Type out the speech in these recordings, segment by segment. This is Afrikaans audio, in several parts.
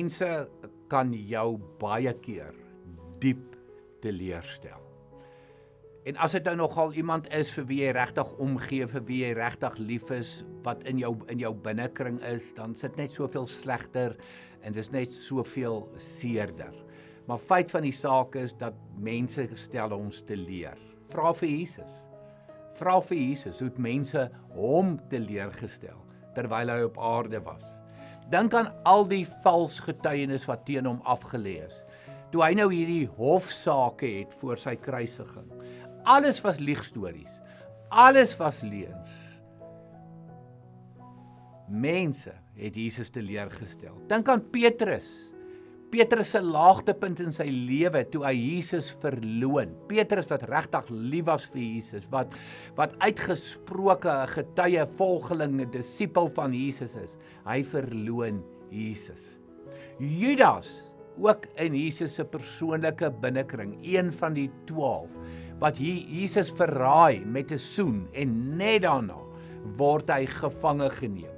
Mense kan jou baie keer diep teleurstel. En as dit nou nogal iemand is vir wie jy regtig omgee, vir wie jy regtig lief is, wat in jou binnekring is, dan sit net soveel slegter en dis net soveel seerder. Maar feit van die saak is dat mense stel ons teleur. Vra vir Jesus. Vra vir Jesus hoe het mense hom teleurgestel terwyl hy op aarde was. Dink aan al die vals getuienis wat teen hom afgelê is. Toe hy nou hierdie hofsaake het voor sy kruisiging. Alles was liegstories. Alles was leuns. Mense het Jesus teleurgestel. Dink aan Petrus. Petrus se laagtepunt in sy lewe toe hy Jesus verloon. Petrus wat regtig lief was vir Jesus, wat uitgesproke 'n getuie, volgeling, 'n disipel van Jesus is. Hy verloon Jesus. Judas, ook in Jesus se persoonlike binnekring, een van die 12, wat Jesus verraai met 'n soen en net daarna word hy gevange geneem.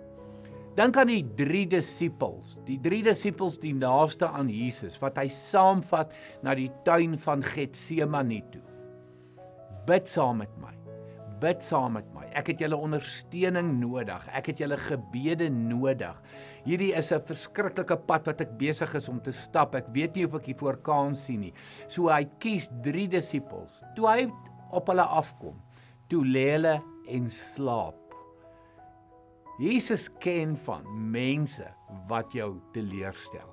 Dink aan die drie disippels die naaste aan Jesus, wat hy saamvat na die tuin van Getsemane toe. Bid saam met my. Bid saam met my. Ek het julle ondersteuning nodig. Ek het julle gebede nodig. Hierdie is 'n verskriklike pad wat ek besig is om te stap. Ek weet nie of ek hiervoor kan sien nie. So hy kies 3 disippels. Toe hy op hulle afkom, toe lê hulle en slaap. Jesus ken van mense wat jou teleurstel.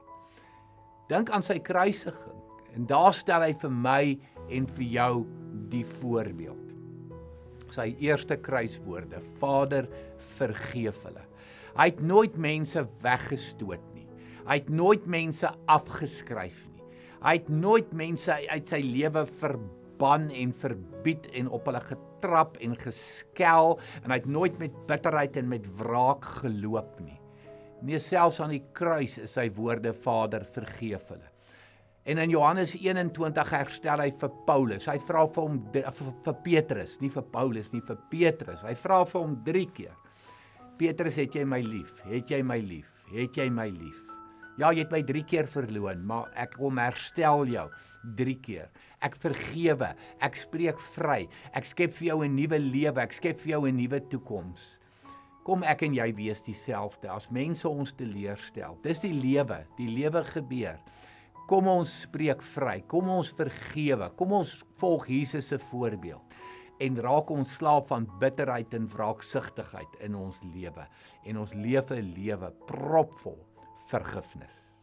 Dink aan sy kruisiging en daar stel hy vir my en vir jou die voorbeeld. Sy eerste kruiswoorde: Vader, vergeef hulle. Hy het nooit mense weggestoot nie. Hy het nooit mense afgeskryf nie. Hy het nooit mense uit sy lewe verban en verbied en op hulle getrap en geskel, en hy het nooit met bitterheid en met wraak geloop nie. Nee, selfs aan die kruis is sy woorde: Vader, vergeef hulle. En in Johannes 21 herstel hy vir Paulus. Hy vra vir hom vir Petrus, nie vir Paulus nie, vir Petrus. Hy vra vir hom 3 keer. Petrus, het jy my lief? Het jy my lief? Het jy my lief? Ja, jy het my 3 keer verloon, maar ek kom herstel jou 3 keer. Ek vergewe, ek spreek vry, ek skep vir jou 'n nuwe lewe, ek skep vir jou 'n nuwe toekoms. Kom ek en jy wees dieselfde as mense ons teleurstel. Dis die lewe gebeur. Kom ons spreek vry, kom ons vergewe, kom ons volg Jesus se voorbeeld en raak ons slaaf van bitterheid en wraaksugtigheid in ons lewe en ons lewe 'n lewe propvol vergifnis.